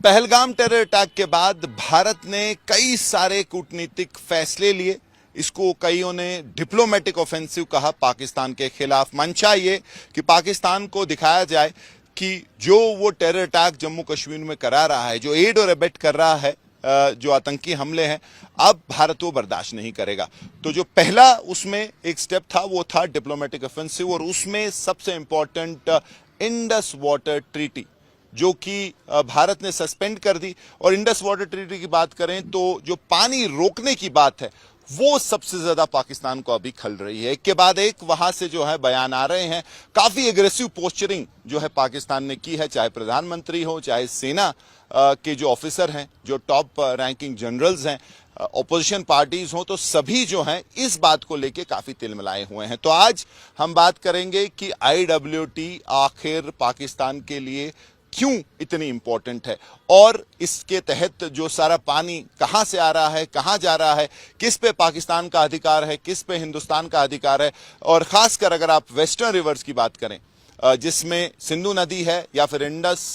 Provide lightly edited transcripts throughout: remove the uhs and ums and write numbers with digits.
Pahalgam terror attack के बाद भारत ने कई सारे कूटनीतिक फैसले लिए। इसको कईयों ने डिप्लोमेटिक ऑफेंसिव कहा पाकिस्तान के खिलाफ। मंशा ये कि पाकिस्तान को दिखाया जाए कि जो वो टेरर अटैक जम्मू कश्मीर में करा रहा है, जो एड और एबेट कर रहा है, जो आतंकी हमले हैं, अब भारत वो बर्दाश्त नहीं करेगा। तो जो पहला उसमें एक स्टेप था वो था डिप्लोमेटिक ऑफेंसिव, और उसमें सबसे इंपॉर्टेंट इंडस वाटर ट्रीटी जो कि भारत ने सस्पेंड कर दी। और इंडस वाटर ट्रीटी की बात करें तो जो पानी रोकने की बात है वो सबसे ज्यादा पाकिस्तान को अभी खल रही है। एक के बाद एक वहां से जो है बयान आ रहे हैं। काफी एग्रेसिव पोस्चरिंग जो है पाकिस्तान ने की है, चाहे प्रधानमंत्री हो, चाहे सेना के जो ऑफिसर हैं, जो टॉप रैंकिंग जनरल्स हैं, ऑपोजिशन पार्टीज हो, तो सभी जो हैं इस बात को लेके काफी तिलमिलाए हुए हैं। तो आज हम बात करेंगे कि IWT आखिर पाकिस्तान के लिए क्यों इतनी इंपॉर्टेंट है, और इसके तहत जो सारा पानी कहां से आ रहा है, कहां जा रहा है, किस पे पाकिस्तान का अधिकार है, किस पे हिंदुस्तान का अधिकार है। और खासकर अगर आप वेस्टर्न रिवर्स की बात करें, जिसमें सिंधु नदी है या फिर इंडस,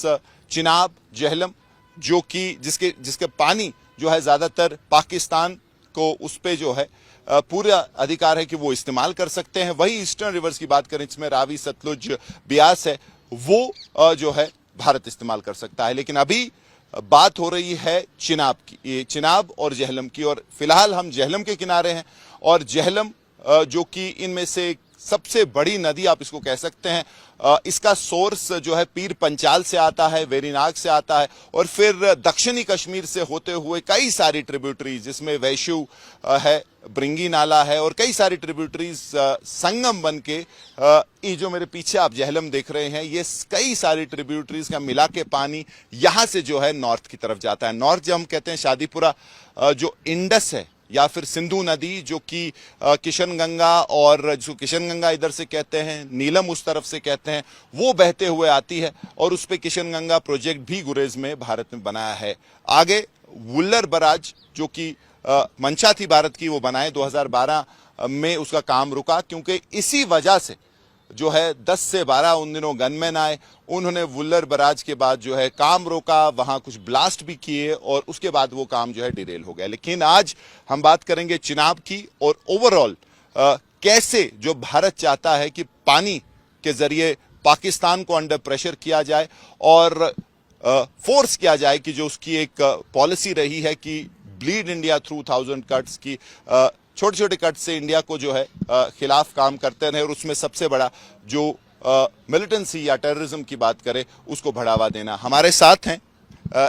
चिनाब, जेहलम, जो कि जिसके पानी जो है ज्यादातर पाकिस्तान को उस पे जो है पूरा अधिकार है कि वो इस्तेमाल कर सकते हैं। वही ईस्टर्न रिवर्स की बात करें जिसमें रावी, सतलुज, ब्यास है, वो जो है भारत इस्तेमाल कर सकता है। लेकिन अभी बात हो रही है चिनाब की, ये चिनाब और जेहलम की, और फिलहाल हम जेहलम के किनारे हैं। और जेहलम जो कि इनमें से सबसे बड़ी नदी आप इसको कह सकते हैं, इसका सोर्स जो है पीर पंचाल से आता है, वेरीनाग से आता है, और फिर दक्षिणी कश्मीर से होते हुए कई सारी ट्रिब्यूटरीज, जिसमें वैश्यू है, ब्रिंगी नाला है, और कई सारी ट्रिब्यूटरीज संगम बन के ये जो मेरे पीछे आप जेहलम देख रहे हैं, ये कई सारी ट्रिब्यूटरीज का मिला के पानी यहां से जो है नॉर्थ की तरफ जाता है। नॉर्थ जब हम कहते हैं शादीपुरा, जो इंडस है या फिर सिंधु नदी, जो कि किशनगंगा, और जो किशनगंगा इधर से कहते हैं, नीलम उस तरफ से कहते हैं, वो बहते हुए आती है। और उस पे किशनगंगा प्रोजेक्ट भी गुरेज में भारत ने बनाया है। आगे वुल्लर बराज जो कि मंशा थी भारत की, वो बनाए 2012 में, उसका काम रुका क्योंकि इसी वजह से जो है 10 से 12 उन दिनों गनमैन आए, उन्होंने वुल्लर बराज के बाद जो है काम रोका, वहां कुछ ब्लास्ट भी किए, और उसके बाद वो काम जो है डिरेल हो गया। लेकिन आज हम बात करेंगे चिनाब की, और ओवरऑल कैसे जो भारत चाहता है कि पानी के जरिए पाकिस्तान को अंडर प्रेशर किया जाए, और फोर्स किया जाए कि जो उसकी एक पॉलिसी रही है कि ब्लीड इंडिया थ्रू 1000 कट्स की, छोटे छोटे कट से इंडिया को जो है खिलाफ काम करते रहे, और उसमें सबसे बड़ा जो मिलिटेंसी या टेररिज्म की बात करें उसको बढ़ावा देना। हमारे साथ हैं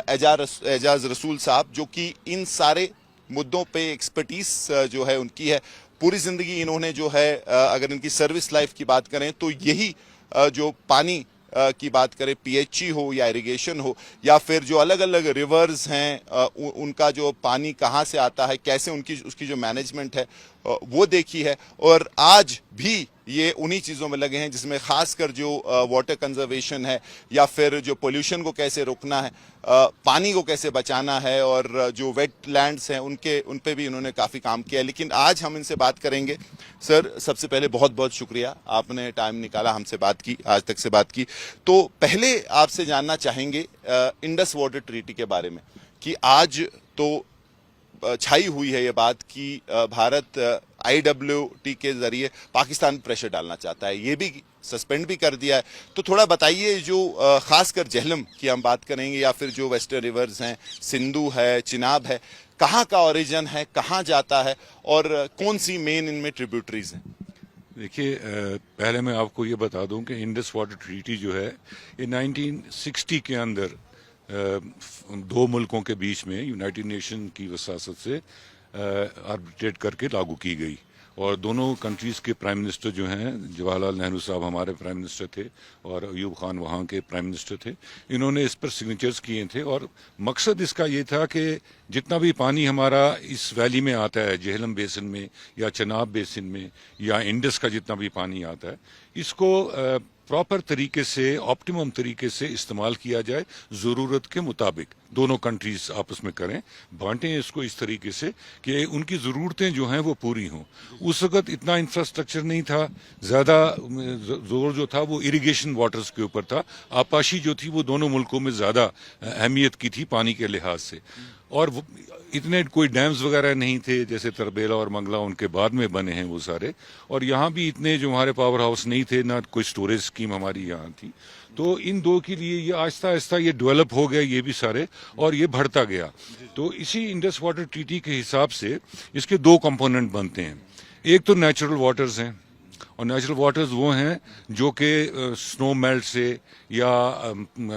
एजाज रसूल साहब, जो कि इन सारे मुद्दों पे एक्सपर्टीज जो है उनकी है। पूरी जिंदगी इन्होंने जो है, अगर इनकी सर्विस लाइफ की बात करें तो यही जो पानी की बात करें, PHE हो या इरिगेशन हो, या फिर जो अलग अलग रिवर्स हैं, उनका जो पानी कहाँ से आता है, कैसे उसकी जो मैनेजमेंट है वो देखी है। और आज भी ये उन्हीं चीज़ों में लगे हैं जिसमें खासकर जो वाटर कंजर्वेशन है, या फिर जो पोल्यूशन को कैसे रोकना है, पानी को कैसे बचाना है, और जो वेटलैंड्स हैं उन पे भी इन्होंने काफ़ी काम किया है। लेकिन आज हम इनसे बात करेंगे। सर, सबसे पहले बहुत बहुत शुक्रिया, आपने टाइम निकाला, हमसे बात की, आज तक से बात की। तो पहले आपसे जानना चाहेंगे इंडस वाटर ट्रीटी के बारे में, कि आज तो छाई हुई है ये बात कि भारत IWT के जरिए पाकिस्तान प्रेशर डालना चाहता है, ये भी सस्पेंड भी कर दिया है। तो थोड़ा बताइए, जो खासकर जेहलम की हम बात करेंगे, या फिर जो वेस्टर्न रिवर्स हैं, सिंधु है, चिनाब है, कहाँ का ओरिजिन है, कहाँ जाता है, और कौन सी मेन इनमें ट्रिब्यूटरीज हैं? देखिए, पहले मैं आपको ये बता दूं कि इंडस वाटर ट्रीटी जो है ये 1960 के अंदर दो मुल्कों के बीच में यूनाइटेड नेशन की वसासत से आर्बिट्रेट करके लागू की गई। और दोनों कंट्रीज़ के प्राइम मिनिस्टर जो हैं, जवाहरलाल नेहरू साहब हमारे प्राइम मिनिस्टर थे और अयूब खान वहाँ के प्राइम मिनिस्टर थे, इन्होंने इस पर सिग्नेचर्स किए थे। और मकसद इसका ये था कि जितना भी पानी हमारा इस वैली में आता है, जेहलम बेसिन में या चिनाब बेसिन में या इंडस का जितना भी पानी आता है, इसको प्रॉपर तरीके से, ऑप्टिमम तरीके से इस्तेमाल किया जाए, जरूरत के मुताबिक दोनों कंट्रीज आपस में करें, बांटें इसको इस तरीके से कि उनकी जरूरतें जो हैं वो पूरी हों। उस वक्त इतना इंफ्रास्ट्रक्चर नहीं था, ज्यादा जोर जो था वो इरिगेशन वाटर्स के ऊपर था। आपाशी जो थी वो दोनों मुल्कों में ज्यादा अहमियत की थी पानी के लिहाज से, और इतने कोई डैम्स वगैरह नहीं थे जैसे तरबेला और मंगला उनके बाद में बने हैं वो सारे, और यहाँ भी इतने जो हमारे पावर हाउस नहीं थे, ना कोई स्टोरेज स्कीम हमारी यहाँ थी। तो इन दो के लिए ये आहिस्ता आहिस्ता ये डेवलप हो गया ये भी सारे, और ये बढ़ता गया। तो इसी इंडस वाटर ट्रीटी के हिसाब से इसके दो कंपोनेंट बनते हैं। एक तो नेचुरल वाटर्स हैं, और नेचुरल वाटर्स वो हैं जो कि स्नो मेल्ट से या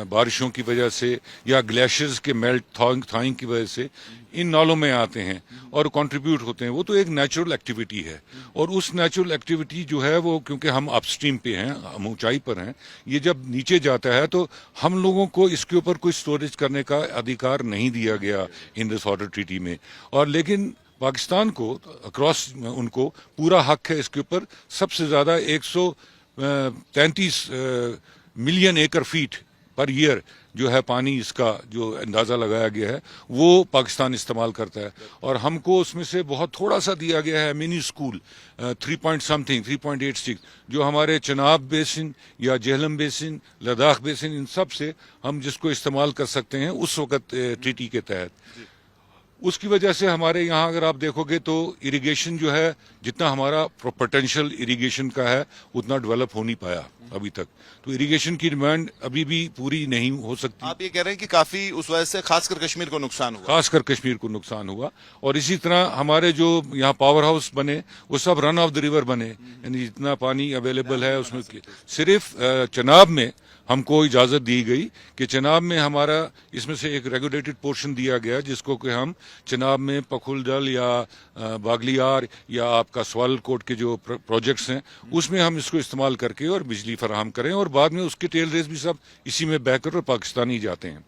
बारिशों की वजह से या ग्लेशियर्स के मेल्ट थॉइंग की वजह से इन नालों में आते हैं और कंट्रीब्यूट होते हैं। वो तो एक नेचुरल एक्टिविटी है, और उस नेचुरल एक्टिविटी जो है वो, क्योंकि हम अपस्ट्रीम पे हैं, हम ऊंचाई पर हैं, ये जब नीचे जाता है तो हम लोगों को इसके ऊपर कोई स्टोरेज करने का अधिकार नहीं दिया गया इंडस वाटर ट्रीटी में। और लेकिन पाकिस्तान को अक्रॉस उनको पूरा हक है इसके ऊपर। सबसे ज्यादा 133 million acre feet per year जो है पानी, इसका जो अंदाजा लगाया गया है वो पाकिस्तान इस्तेमाल करता है, और हमको उसमें से बहुत थोड़ा सा दिया गया है मिनी स्कूल 3.86, जो हमारे चनाब बेसिन या जेहलम बेसिन, लद्दाख बेसिन, इन सब से हम जिसको इस्तेमाल कर सकते हैं उस वक्त ट्रीटी के तहत। उसकी वजह से हमारे यहाँ अगर आप देखोगे तो इरिगेशन जो है, जितना हमारा पोटेंशियल इरिगेशन का है उतना डेवलप हो नहीं पाया अभी तक। तो इरिगेशन की डिमांड अभी भी पूरी नहीं हो सकती। आप ये कह रहे हैं कि काफी उस वजह से खासकर कश्मीर को नुकसान हुआ? खासकर कश्मीर को नुकसान हुआ। और इसी तरह हमारे जो यहाँ पावर हाउस बने वो सब रन ऑफ द रिवर बने, यानी जितना पानी अवेलेबल है उसमें सिर्फ चनाब में हमको इजाजत दी गई कि चनाब में हमारा इसमें से एक रेगुलेटेड पोर्शन दिया गया जिसको कि हम चनाब में पखुलदल या बागलियार या आपका स्वालकोट के जो प्रोजेक्ट्स हैं उसमें हम इसको इस्तेमाल करके और बिजली फराहम करें, और बाद में उसके टेल रेस भी सब इसी में बहकर और पाकिस्तान ही जाते हैं।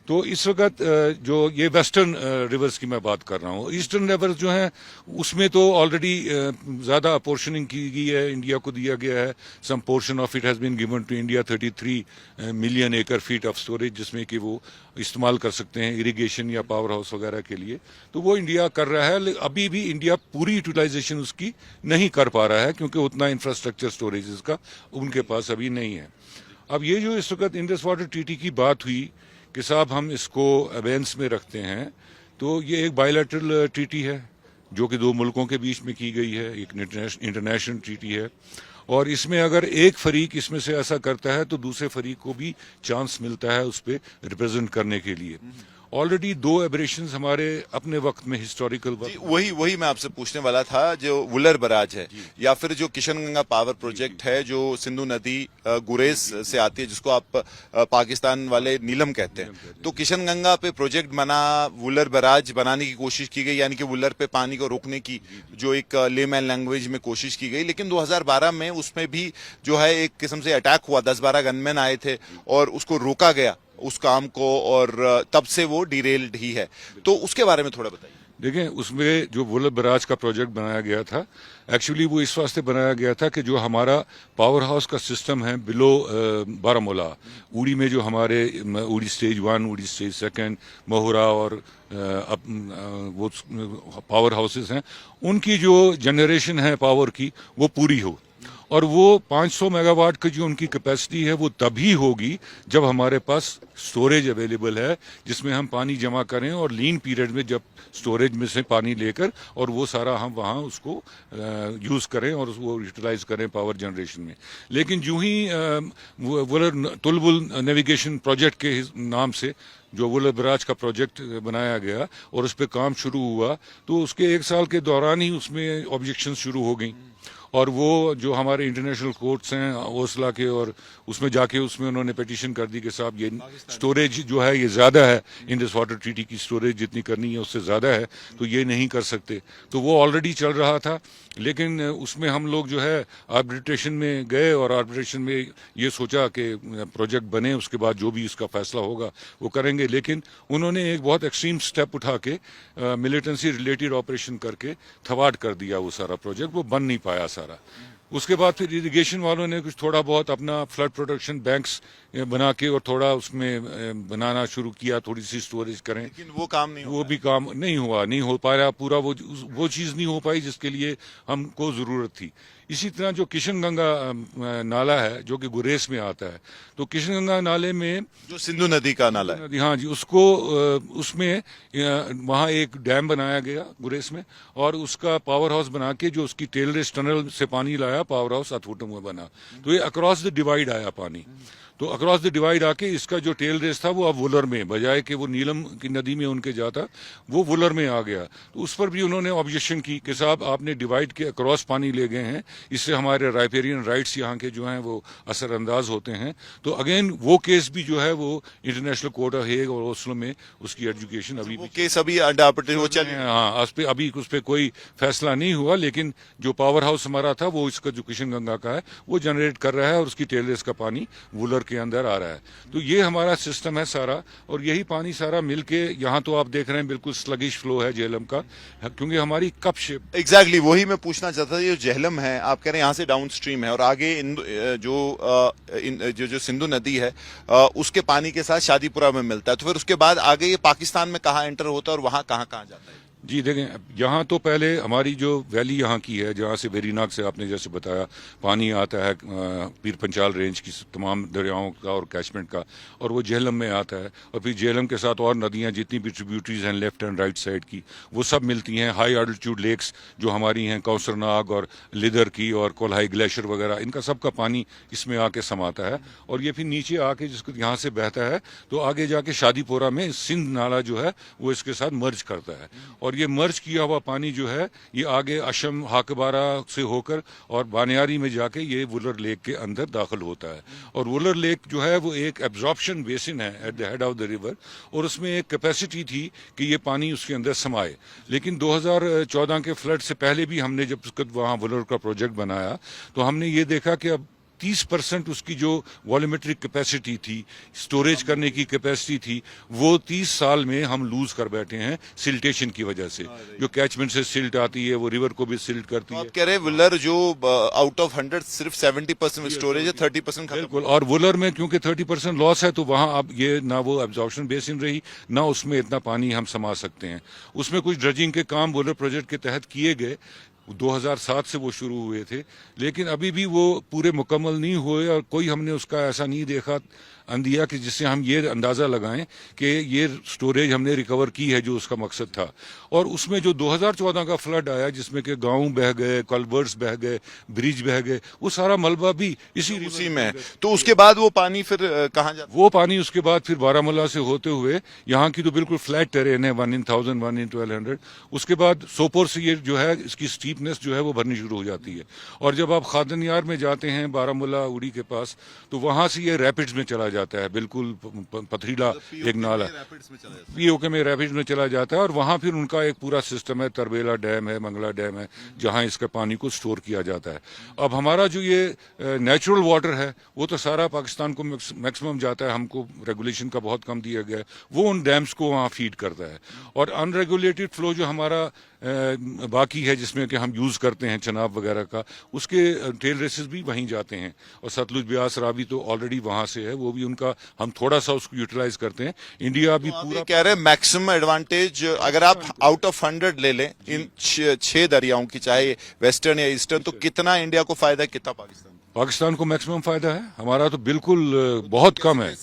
तो इस वक्त जो ये वेस्टर्न रिवर्स की मैं बात कर रहा हूँ, ईस्टर्न रिवर्स जो हैं उसमें तो ऑलरेडी ज़्यादा पोर्शनिंग की गई है, इंडिया को दिया गया है। Some portion of it has been given to India, 33 million acre feet of storage, जिसमें कि वो इस्तेमाल कर सकते हैं इरिगेशन या पावर हाउस वगैरह के लिए। तो वो इंडिया कर रहा है, अभी भी इंडिया पूरी यूटिलाइजेशन उसकी नहीं कर पा रहा है क्योंकि उतना इंफ्रास्ट्रक्चर स्टोरेज का उनके पास अभी नहीं है। अब ये जो इस वक्त इंडस वाटर ट्रीटी की बात हुई कि साहब हम इसको अबेंस में रखते हैं, तो ये एक बायलैटरल ट्रीटी है जो कि दो मुल्कों के बीच में की गई है, एक इंटरनेशनल ट्रीटी है, और इसमें अगर एक फरीक इसमें से ऐसा करता है तो दूसरे फरीक को भी चांस मिलता है उस पर रिप्रेजेंट करने के लिए। ऑलरेडी दो एब्रेशंस हमारे अपने वक्त में हिस्टोरिकल वही मैं आपसे पूछने वाला था, जो वुलर बराज है या फिर जो किशनगंगा पावर प्रोजेक्ट है जो सिंधु नदी गुरेज से आती है, जिसको आप पाकिस्तान वाले नीलम कहते हैं, तो किशनगंगा पे प्रोजेक्ट बना, वुलर बराज बनाने की कोशिश की गई, यानी कि वुलर पे पानी को रोकने की जो एक लेमैन लैंग्वेज में कोशिश की गई। लेकिन 2012 में उसमें भी जो है एक किस्म से अटैक हुआ, 10-12 गनमैन आए थे और उसको रोका गया उस काम को, और तब से वो डिरेल्ड ही है। तो उसके बारे में थोड़ा बताइए। देखें, उसमें जो वुलर बराज का प्रोजेक्ट बनाया गया था, एक्चुअली वो इस वास्ते बनाया गया था कि जो हमारा पावर हाउस का सिस्टम है बिलो बारामूला, उड़ी में जो हमारे उड़ी स्टेज 1, उड़ी स्टेज 2, महुरा और वो पावर हाउसेस हैं, उनकी जो जनरेशन है पावर की वो पूरी हो, और वो 500 मेगावाट की जो उनकी कैपेसिटी है वो तभी होगी जब हमारे पास स्टोरेज अवेलेबल है जिसमें हम पानी जमा करें, और लीन पीरियड में जब स्टोरेज में से पानी लेकर और वो सारा हम वहाँ उसको यूज़ करें और वो यूटिलाइज करें पावर जनरेशन में। लेकिन जो ही वुलर तुलबुल नेविगेशन प्रोजेक्ट के नाम से जो वुलर बराज का प्रोजेक्ट बनाया गया और उस पर काम शुरू हुआ, तो उसके 1 साल के दौरान ही उसमें ऑब्जेक्शन शुरू हो गई, और वो जो हमारे इंटरनेशनल कोर्ट्स हैं ओसला के, और उसमें जाके उसमें उन्होंने पिटीशन कर दी कि साहब ये स्टोरेज जो है ये ज़्यादा है, इंडस वाटर ट्रीटी की स्टोरेज जितनी करनी है उससे ज़्यादा है, तो ये नहीं कर सकते। तो वो ऑलरेडी चल रहा था, लेकिन उसमें हम लोग जो है आर्बिट्रेशन में गए, और आर्बिट्रेशन में ये सोचा कि प्रोजेक्ट बने, उसके बाद जो भी इसका फैसला होगा वो करेंगे। लेकिन उन्होंने एक बहुत एक्सट्रीम स्टेप उठा के मिलिटेंसी रिलेटेड ऑपरेशन करके थवाट कर दिया वो सारा प्रोजेक्ट, वो बन नहीं पाया सारा। उसके बाद फिर इरिगेशन वालों ने कुछ थोड़ा बहुत अपना फ्लड प्रोटेक्शन बैंक्स बना के और थोड़ा उसमें बनाना शुरू किया, थोड़ी सी स्टोरेज करें, लेकिन वो काम नहीं वो भी काम नहीं हुआ, नहीं हो पाया पूरा, वो चीज़ नहीं हो पाई जिसके लिए हमको ज़रूरत थी। इसी तरह जो किशनगंगा नाला है जो कि गुरेज में आता है, तो किशनगंगा नाले में जो सिंधु नदी का नाला है। हाँ जी, उसको उसमें वहाँ एक डैम बनाया गया गुरेज में, और उसका पावर हाउस बना के जो उसकी टेलरेस टनल से पानी लाया, पावर हाउस अथूटम में बना, तो ये अक्रॉस द डिवाइड आया पानी। तो अक्रॉस द डिवाइड आके इसका जो टेल रेस था वो अब वुलर में, बजाय कि वो नीलम की नदी में उनके जाता, वो वुलर में आ गया। तो उस पर भी उन्होंने ऑब्जेक्शन की कि साहब आपने डिवाइड के अक्रॉस पानी ले गए हैं, इससे हमारे राइपेरियन राइट्स यहाँ के जो हैं वो असरअंदाज होते हैं। तो अगेन वो केस भी जो है वो इंटरनेशनल कोर्ट ऑफ हेग और ओस्लो में उसकी एजुकेशन अभी वो भी केस अभी अंडर वो चल हाँ, अभी उस पर कोई फैसला नहीं हुआ, लेकिन जो पावर हाउस हमारा था वो इसका जो किशनगंगा का है वो जनरेट कर रहा है और उसकी टेल रेस का पानी वुलर के अंदर आ रहा है। तो ये हमारा सिस्टम है सारा, और यही पानी सारा मिलके यहाँ तो आप देख रहे हैं बिल्कुल स्लगिश फ्लो है झेलम का, क्योंकि हमारी कप शेप एग्जैक्टली वही मैं पूछना चाहता था। ये जो झेलम है आप कह रहे हैं यहाँ से डाउन स्ट्रीम है और आगे जो सिंधु नदी है उसके पानी के साथ शादीपुरा में मिलता है, तो फिर उसके बाद आगे ये पाकिस्तान में कहाँ एंटर होता है और वहां कहाँ कहाँ जाता है? जी देखें, यहाँ तो पहले हमारी जो वैली यहाँ की है, जहाँ से वेरीनाग से आपने जैसे बताया पानी आता है पीर पंचाल रेंज की तमाम दरियाओं का और कैचमेंट का, और वो झेलम में आता है, और फिर झेलम के साथ और नदियाँ जितनी भी ट्रिब्यूटरीज हैं लेफ्ट एंड राइट साइड की वो सब मिलती हैं। हाई आल्टीट्यूड लेक्स जो हमारी हैं, कौसरनाग और लिदर की और कोल्हाई ग्लेशियर वगैरह, इनका सबका पानी इसमें आके समाता है, और ये फिर नीचे आके जिसको यहाँ से बहता है तो आगे जाके शादीपुरा में सिंध नाला जो है वो इसके साथ मर्ज करता है, और ये मर्ज किया हुआ पानी जो है ये आगे अशम हाकबारा से होकर और बानियारी में जाके ये वुलर लेक के अंदर दाखिल होता है। और वुलर लेक जो है वो एक एब्जॉर्प्शन बेसिन है at the head of the river, और उसमें एक कैपेसिटी थी कि ये पानी उसके अंदर समाए। लेकिन 2014 के फ्लड से पहले भी हमने जब वहाँ वुलर का प्रोजेक्ट बनाया तो हमने ये देखा कि अब 30% उसकी जो वॉल्यूमेट्रिक कैपेसिटी थी, स्टोरेज करने की कैपेसिटी थी, वो 30 साल में हम लूज कर बैठे हैं सिल्टेशन की वजह से। जो कैचमेंट से सिल्ट आती है वो रिवर को भी सिल्ट करती है। आप कह रहे हैं वुलर जो आउट ऑफ 100 सिर्फ 70% स्टोरेज है, 30% खत्म। बिल्कुल, और वुलर में क्योंकि 30% लॉस है तो वहां अब ये ना वो एब्जॉर्प्शन बेसिन रही, ना उसमें इतना पानी हम समा सकते हैं। उसमें कुछ ड्रजिंग के काम वुलर प्रोजेक्ट के तहत किए गए, 2007 से वो शुरू हुए थे, लेकिन अभी भी वो पूरे मुकम्मल नहीं हुए, और कोई हमने उसका ऐसा नहीं देखा अंदिया कि जिससे हम ये अंदाज़ा लगाएं कि ये स्टोरेज हमने रिकवर की है जो उसका मकसद था। और उसमें जो 2014 का फ्लड आया जिसमें कि गांव बह गए, कल्वर्ट्स बह गए, ब्रिज बह गए, वो सारा मलबा भी उसी में है। तो उसके बाद वो पानी फिर कहाँ जाता है? वो पानी उसके बाद फिर बारामूला से होते हुए, यहाँ की तो बिल्कुल फ्लैट टेरेन है, 1 in 1000, 1 in 1200, उसके बाद सोपोर से ये जो है इसकी स्टीपनेस जो है वो भरनी शुरू हो जाती है। और जब आप खादन यार में जाते हैं बारामूला उड़ी के पास, तो वहां से ये रैपिड्स में चला जाता है, बिल्कुल पथरीला एक नाला पीओके में रैपिड्स में चला जाता है, और वहां फिर उनका एक पूरा सिस्टम है, तरबेला डैम है, मंगला डैम है, जहां इसका पानी को स्टोर किया जाता है। अब हमारा जो ये नेचुरल वाटर है वो तो सारा पाकिस्तान को मैक्सिमम जाता है, हमको रेगुलेशन का बहुत कम दिया गया है, वो उन डैम्स को वहाँ फीड करता है। और अनरेगुलेटेड फ्लो जो हमारा बाकी है जिसमें कि हम यूज़ करते हैं चनाब वगैरह का, उसके टेल रेसेस भी वहीं जाते हैं, और सतलुज ब्यास रावी तो ऑलरेडी वहाँ से है, वो भी उनका हम थोड़ा सा उसको यूटिलाइज करते हैं। इंडिया भी पूरा कह रहे हैं मैक्सिमम एडवांटेज अगर आप आउट ऑफ 100 ले लें इन 6 दरियाओं की, चाहे वेस्टर्न या ईस्टर्न, तो कितना इंडिया को फायदा, कितना पाकिस्तान को मैक्सिमम फायदा है? हमारा तो बिल्कुल बहुत कम है।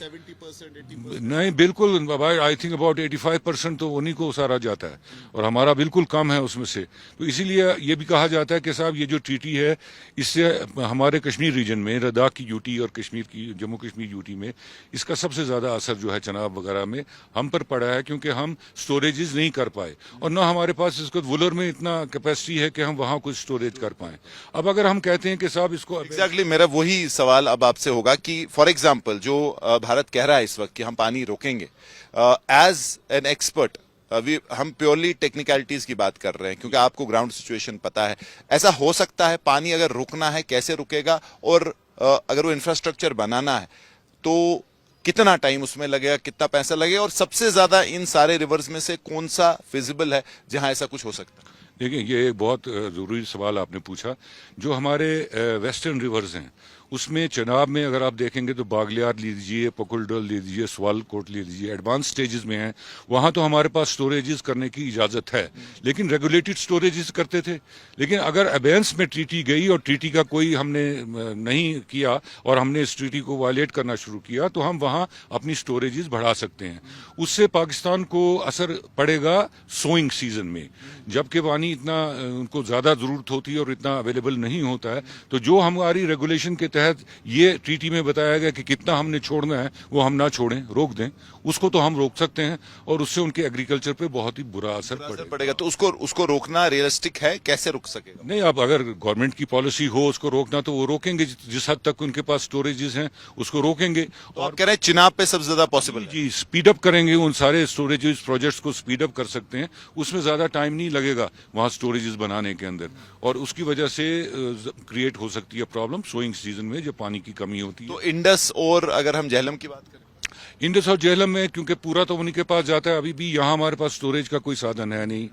नहीं, बिल्कुल आई थिंक अबाउट 85% तो उन्हीं को सारा जाता है, और हमारा बिल्कुल कम है उसमें से। तो इसीलिए ये भी कहा जाता है कि साहब ये जो ट्रीटी है इससे हमारे कश्मीर रीजन में, लद्दाख की यूटी और कश्मीर की जम्मू कश्मीर यूटी में इसका सबसे ज्यादा असर जो है चनाब वगैरह में हम पर पड़ा है, क्योंकि हम स्टोरेजेस नहीं कर पाए, और ना हमारे पास इसको वुलर में इतना कैपेसिटी है कि हम वहाँ कुछ स्टोरेज कर पाए। अब अगर हम कहते हैं कि साहब इसको मेरा वही सवाल अब आपसे होगा कि फॉर एग्जांपल जो भारत कह रहा है इस वक्त कि हम पानी रोकेंगे, एज एन एक्सपर्ट हम प्योरली टेक्निकलिटीज की बात कर रहे हैं क्योंकि आपको ग्राउंड सिचुएशन पता है, ऐसा हो सकता है पानी अगर रुकना है कैसे रुकेगा, और अगर वो इंफ्रास्ट्रक्चर बनाना है तो कितना टाइम उसमें लगेगा, कितना पैसा लगेगा, और सबसे ज्यादा इन सारे रिवर्स में से कौन सा फिजिबल है जहां ऐसा कुछ हो सकता है? देखिए, ये एक बहुत ज़रूरी सवाल आपने पूछा। जो हमारे वेस्टर्न रिवर्स हैं, उसमें चनाब में अगर आप देखेंगे तो बागलियार ले लीजिए, पकुलडल ले लीजिए, स्वालकोट ले लीजिए, एडवांस स्टेजेस में हैं। वहाँ तो हमारे पास स्टोरेजेस करने की इजाज़त है, लेकिन रेगुलेटेड स्टोरेजेस करते थे। लेकिन अगर अबेंस में ट्रीटी गई और ट्रीटी का कोई हमने नहीं किया और हमने इस ट्रीटी को वायलेट करना शुरू किया, तो हम वहाँ अपनी स्टोरेजेस बढ़ा सकते हैं। उससे पाकिस्तान को असर पड़ेगा सोइंग सीजन में, जबकि पानी इतना उनको ज़्यादा ज़रूरत होती है और इतना अवेलेबल नहीं होता है। तो जो हमारी रेगुलेशन के तहत ये ट्रीटी में बताया गया कि कितना हमने छोड़ना है, वो हम ना छोड़ें, रोक दें, उसको तो हम रोक सकते हैं और उससे उनके एग्रीकल्चर पे बहुत ही बुरा असर पड़ेगा। तो उसको रोकना रियलिस्टिक है, कैसे रुक सकेगा? नहीं, अब अगर गवर्नमेंट की पॉलिसी हो उसको रोकना, तो वो रोकेंगे। जिस हद तक उनके पास स्टोरेजेस हैं उसको रोकेंगे। तो आप कह रहे हैं चिनाब पे सबसे ज्यादा पॉसिबल है? जी, स्पीड अप करेंगे, उन सारे स्टोरेजेस प्रोजेक्ट्स को स्पीड अप कर सकते हैं। उसमें ज्यादा टाइम नहीं लगेगा वहां स्टोरेजेस बनाने के अंदर, और उसकी वजह से क्रिएट हो सकती है प्रॉब्लम सोइंग सीजन में जब पानी की कमी होती है। तो इंडस और अगर हम झेलम की बात करें, इंडस और झेलम में क्योंकि पूरा तो उन्हीं के पास जाता है, अभी भी यहाँ हमारे पास स्टोरेज का कोई साधन है नहीं।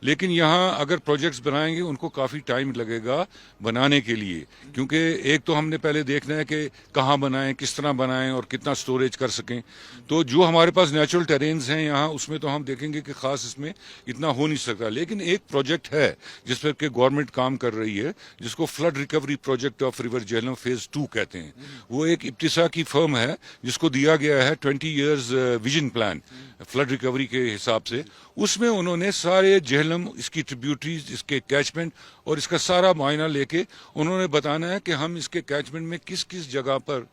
लेकिन यहाँ अगर प्रोजेक्ट्स बनाएंगे उनको काफ़ी टाइम लगेगा बनाने के लिए, क्योंकि एक तो हमने पहले देखना है कि कहाँ बनाएं, किस तरह बनाएं और कितना स्टोरेज कर सकें। तो जो हमारे पास नेचुरल टेरेन्स हैं यहाँ, उसमें तो हम देखेंगे कि खास इसमें इतना हो नहीं सकता। लेकिन एक प्रोजेक्ट है जिस पर कि गवर्नमेंट काम कर रही है, जिसको flood recovery project of river Jhelum phase 2 कहते हैं। वो एक इब्तिसा की फर्म है जिसको दिया गया है 20 years vision plan flood recovery के हिसाब से। उसमें उन्होंने सारे झेलम, इसकी ट्रिब्यूटरीज, इसके कैचमेंट और इसका सारा मुआयना लेके उन्होंने बताना है कि हम इसके कैचमेंट में किस किस जगह पर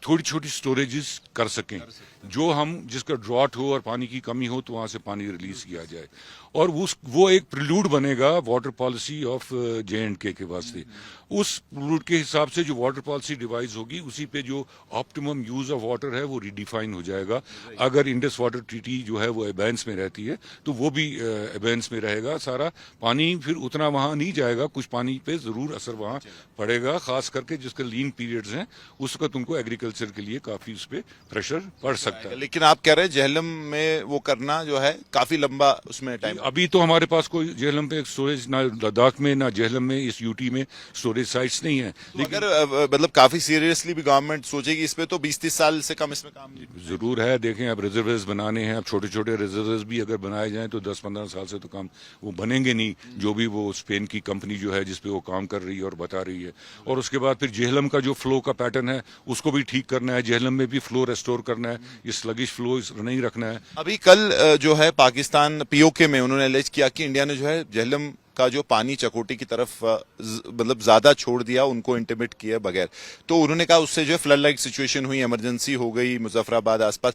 थोड़ी छोटी स्टोरेजेस कर सकें, जो हम जिसका ड्रॉट हो और पानी की कमी हो तो वहां से पानी रिलीज किया जाए। और वो एक प्रिल्यूड बनेगा वाटर पॉलिसी ऑफ J&K के वास्ते। उस प्रिल्यूड के हिसाब से जो वाटर पॉलिसी डिवाइस होगी, उसी पे जो ऑप्टिमम यूज ऑफ वाटर है वो रिडिफाइन हो जाएगा। अगर इंडस वाटर ट्रीटी जो है वो एबेंस में रहती है तो वो भी एबेंस में रहेगा। सारा पानी फिर उतना वहां नहीं जाएगा, कुछ पानी पे जरूर असर वहां पड़ेगा, खास करके जिसके लीन पीरियड्स हैं उसका तुमको एग्रीकल्चर के लिए काफी उस पर प्रेशर पड़ सकता है। लेकिन आप कह रहे हैं झेलम में वो करना जो है काफी लंबा उसमें टाइम। अभी तो हमारे पास कोई झेलम पे स्टोरेज, ना लद्दाख में ना झेलम में, इस यूटी में स्टोरेज साइट्स नहीं है। तो अगर मतलब काफी सीरियसली भी गवर्नमेंट सोचेगी इस पे, तो 20-30 साल से कम इसमें काम जरूर है। देखें, अब रिजर्वर्स बनाने हैं, अब छोटे छोटे रिजर्वर्स भी अगर बनाए जाएं तो 10-15 साल से तो काम वो बनेंगे नहीं, जो भी वो स्पेन की कंपनी जो है जिसपे वो काम कर रही है और बता रही है। और उसके बाद फिर झेलम का जो फ्लो का पैटर्न है उसको भी ठीक करना है, झेलम में भी फ्लो रेस्टोर करना है, ये स्लगिश फ्लो नहीं रखना है। अभी कल जो है पाकिस्तान पीओके में उन्होंने एलेज किया कि इंडिया ने जो है झेलम का जो पानी चकोटी की तरफ मतलब ज्यादा छोड़ दिया, उनको इंटिमेट किया बगैर। तो उन्होंने कहा उससे जो है फ्लड लाइक सिचुएशन हुई, इमरजेंसी हो गई मुजफ्फराबाद आसपास।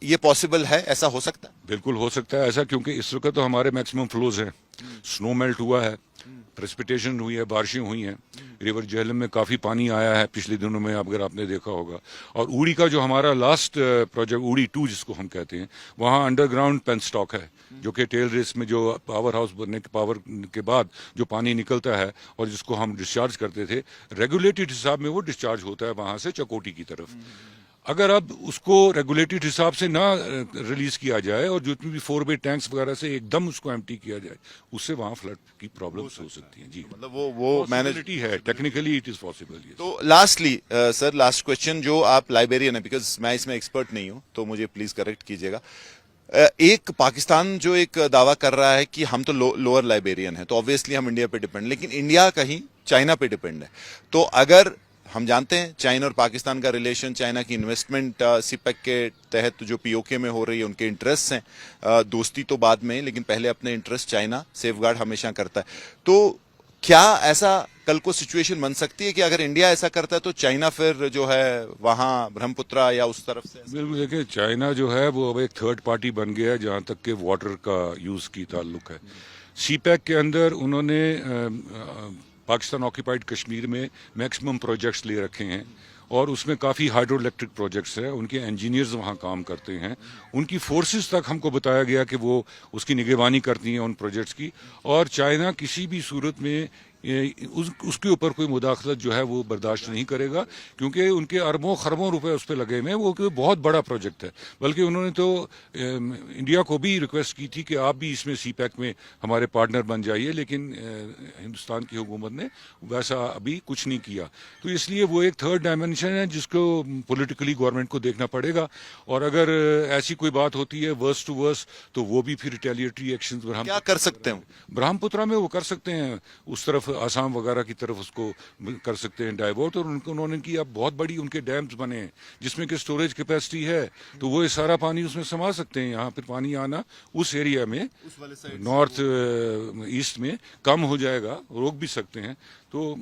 ये पॉसिबल है, ऐसा हो सकता है? बिल्कुल हो सकता है ऐसा, क्योंकि इस वक्त तो हमारे मैक्सिमम फ्लोज हैं, स्नो मेल्ट हुआ है, प्रेसिपिटेशन हुई है, बारिशें हुई हैं, रिवर झेलम में काफ़ी पानी आया है पिछले दिनों में, अगर आपने देखा होगा। और उड़ी का जो हमारा लास्ट प्रोजेक्ट उड़ी 2 जिसको हम कहते हैं, वहाँ अंडरग्राउंड पेन स्टॉक है, जो कि टेल रेस में जो पावर हाउस बनने के पावर के बाद जो पानी निकलता है और जिसको हम डिस्चार्ज करते थे, रेगुलेटेड हिसाब में वो डिस्चार्ज होता है वहाँ से चकोटी की तरफ। अगर अब उसको रेगुलेटेड हिसाब से ना रिलीज किया जाए और जितनी भी 4 बे टैंक्स वगैरह से एकदम उसको एम्प्टी किया जाए, उससे वहां फ्लड की प्रॉब्लम्स हो सकती हैं। जी, मतलब वो मैनेजिबिलिटी है, टेक्निकली इट इज पॉसिबल। तो लास्टली सर, लास्ट क्वेश्चन, जो आप लाइब्रेरियन है, बिकॉज मैं इसमें एक्सपर्ट नहीं हूं तो मुझे प्लीज करेक्ट कीजिएगा। एक पाकिस्तान जो एक दावा कर रहा है कि हम तो लोअर लाइब्रेरियन है, तो ऑब्वियसली हम इंडिया पे डिपेंड, लेकिन इंडिया कहीं चाइना पे डिपेंड है। तो अगर हम जानते हैं चाइना और पाकिस्तान का रिलेशन, चाइना की इन्वेस्टमेंट सीपेक के तहत जो पीओके में हो रही है, उनके इंटरेस्ट हैं, दोस्ती तो बाद में, लेकिन पहले अपने इंटरेस्ट चाइना सेफगार्ड हमेशा करता है। तो क्या ऐसा कल को सिचुएशन बन सकती है कि अगर इंडिया ऐसा करता है तो चाइना फिर जो है वहां ब्रह्मपुत्रा या उस तरफ से? बिल्कुल, देखिए, चाइना जो है वो अब एक थर्ड पार्टी बन गया है जहां तक के वाटर का यूज की ताल्लुक है। सीपैक के अंदर उन्होंने पाकिस्तान ऑक्यूपाइड कश्मीर में मैक्सिमम प्रोजेक्ट्स ले रखे हैं और उसमें काफ़ी हाइड्रो इलेक्ट्रिक प्रोजेक्ट्स है, उनके इंजीनियर्स वहाँ काम करते हैं, उनकी फोर्सेस तक हमको बताया गया कि वो उसकी निगरानी करती हैं उन प्रोजेक्ट्स की। और चाइना किसी भी सूरत में उसके ऊपर कोई मुदाखलत जो है वो बर्दाश्त नहीं करेगा, क्योंकि उनके अरबों खरबों रुपए उस पर लगे हुए हैं। वो कोई बहुत बड़ा प्रोजेक्ट है। बल्कि उन्होंने तो इंडिया को भी रिक्वेस्ट की थी कि आप भी इसमें सीपैक में हमारे पार्टनर बन जाइए, लेकिन हिंदुस्तान की हुकूमत ने वैसा अभी कुछ नहीं किया। तो इसलिए वो एक थर्ड डायमेंशन है जिसको पॉलिटिकली गवर्नमेंट को देखना पड़ेगा। और अगर ऐसी कोई बात होती है वर्स टू वर्स, तो वो भी फिर रिटेलिएटरी एक्शन क्या कर सकते हैं? ब्रह्मपुत्रा में वो कर सकते हैं, उस तरफ आसाम वगैरह की तरफ उसको कर सकते हैं डाइवर्ट। और उन्होंने की अब बहुत बड़ी उनके डैम्स बने हैं जिसमें कि स्टोरेज कैपेसिटी है, तो वो ये सारा पानी उसमें समा सकते हैं। यहाँ फिर पानी आना उस एरिया में नॉर्थ ईस्ट में कम हो जाएगा, रोक भी सकते हैं। तो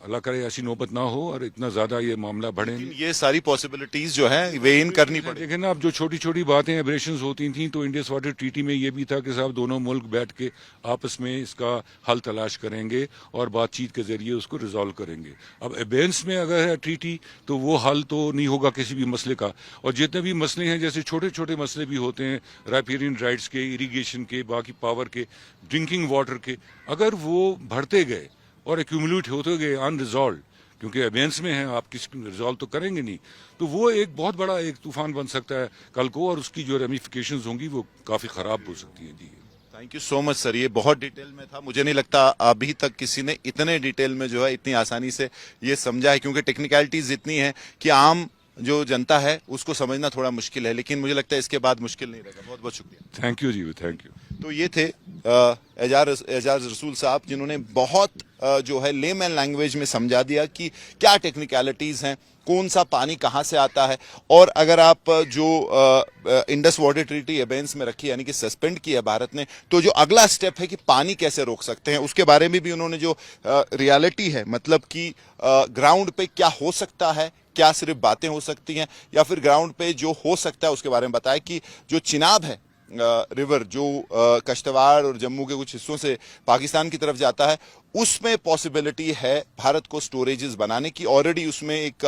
अल्लाह करे ऐसी नौबत ना हो और इतना ज्यादा ये मामला बढ़े। ये सारी पॉसिबिलिटीज जो है वे इन करनी पड़ेगी। देखें ना, अब जो छोटी छोटी बातें एब्रेशंस होती थी, तो इंडस वाटर ट्रीटी में ये भी था कि साहब दोनों मुल्क बैठ के आपस में इसका हल तलाश करेंगे और बातचीत के जरिए उसको रिजॉल्व करेंगे। अब एबेंस में अगर है ट्रीटी, तो वो हल तो नहीं होगा किसी भी मसले का। और जितने भी मसले हैं, जैसे छोटे छोटे मसले भी होते हैं, राइपेरियन राइट्स के, इरीगेशन के, बाकी पावर के, ड्रिंकिंग वाटर के, अगर वो बढ़ते गए और एक्यूमुलेट होते गए अनरिजॉल्व, क्योंकि अबेंस में है, आप किसी रिजॉल्व तो करेंगे नहीं, तो वो एक बहुत बड़ा एक तूफान बन सकता है कल को, और उसकी जो रेमिफिकेशंस होंगी वो काफी खराब हो सकती है। जी, thank you so much sir, ये बहुत डिटेल में था। मुझे नहीं लगता अभी तक किसी ने इतने डिटेल में जो है इतनी आसानी से ये समझा है, क्योंकि टेक्निकलिटीज इतनी है कि आम जो जनता है उसको समझना थोड़ा मुश्किल है, लेकिन मुझे लगता है इसके बाद मुश्किल नहीं रहेगा। बहुत बहुत शुक्रिया। थैंक यू जी, थैंक यू। तो ये थे एजाज रसूल साहब, जिन्होंने बहुत जो है लेमैन लैंग्वेज में समझा दिया कि क्या टेक्निकलिटीज हैं, कौन सा पानी कहाँ से आता है। और अगर आप जो इंडस वाटर ट्रीटी एबेंस में रखी, यानी कि सस्पेंड की है भारत ने, तो जो अगला स्टेप है कि पानी कैसे रोक सकते हैं, उसके बारे में भी उन्होंने जो रियलिटी है, मतलब कि ग्राउंड पे क्या हो सकता है, क्या सिर्फ बातें हो सकती हैं, या फिर ग्राउंड पे जो हो सकता है उसके बारे में बताया कि जो चिनाब है रिवर, जो कश्तवाड़ और जम्मू के कुछ हिस्सों से पाकिस्तान की तरफ जाता है, उसमें पॉसिबिलिटी है भारत को स्टोरेजेस बनाने की। ऑलरेडी उसमें एक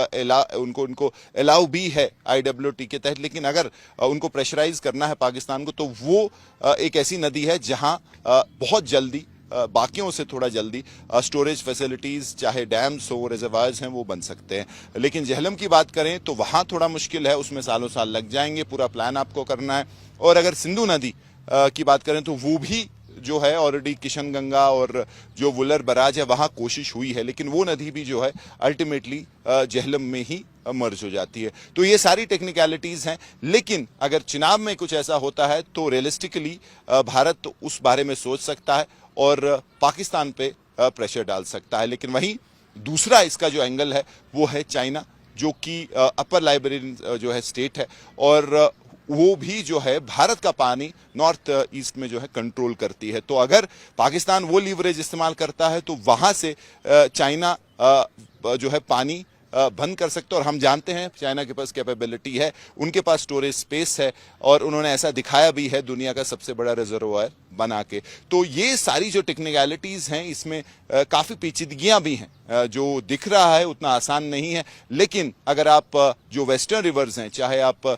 उनको अलाउ भी है IWT के तहत, लेकिन अगर उनको प्रेशराइज करना है पाकिस्तान को, तो वो एक ऐसी नदी है जहां बहुत जल्दी, बाकियों से थोड़ा जल्दी स्टोरेज फैसिलिटीज, चाहे डैम्स हो, रिजर्वायर्स हैं, वो बन सकते हैं। लेकिन झेलम की बात करें तो वहां थोड़ा मुश्किल है, उसमें सालों साल लग जाएंगे, पूरा प्लान आपको करना है। और अगर सिंधु नदी की बात करें तो वो भी जो है ऑलरेडी किशनगंगा और जो वुलर बराज है वहां कोशिश हुई है, लेकिन वो नदी भी जो है अल्टीमेटली झेलम में ही मर्ज हो जाती है। तो ये सारी टेक्निकलिटीज हैं, लेकिन अगर चिनाब में कुछ ऐसा होता है तो रियलिस्टिकली भारत तो उस बारे में सोच सकता है और पाकिस्तान पे प्रेशर डाल सकता है। लेकिन वहीं दूसरा इसका जो एंगल है वो है चाइना, जो कि अपर लाइब्रेरियन जो है स्टेट है, और वो भी जो है भारत का पानी नॉर्थ ईस्ट में जो है कंट्रोल करती है। तो अगर पाकिस्तान वो लीवरेज इस्तेमाल करता है तो वहां से चाइना जो है पानी बंद कर सकते हैं। और हम जानते हैं चाइना के पास कैपेबिलिटी है, उनके पास स्टोरेज स्पेस है, और उन्होंने ऐसा दिखाया भी है दुनिया का सबसे बड़ा रिजर्वायर बना के। तो ये सारी जो टेक्निकलिटीज हैं, इसमें काफी पेचीदगियां भी हैं। जो दिख रहा है उतना आसान नहीं है, लेकिन अगर आप जो वेस्टर्न रिवर्स हैं, चाहे आप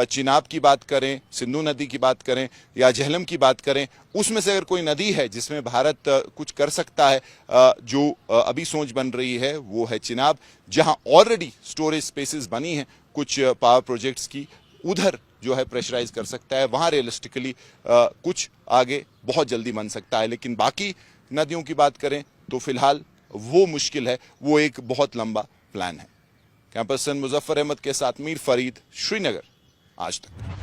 चिनाब की बात करें, सिंधु नदी की बात करें, या झेलम की बात करें, उसमें से अगर कोई नदी है जिसमें भारत कुछ कर सकता है, जो अभी सोच बन रही है वो है चिनाब, जहां ऑलरेडी स्टोरेज स्पेसेस बनी हैं कुछ पावर प्रोजेक्ट्स की, उधर जो है प्रेशराइज कर सकता है। वहां रियलिस्टिकली कुछ आगे बहुत जल्दी बन सकता है। लेकिन बाकी नदियों की बात करें तो फिलहाल वो मुश्किल है, वो एक बहुत लंबा प्लान है। कैंपस से मुजफ्फर अहमद के साथ मीर फरीद, श्रीनगर, आज तक।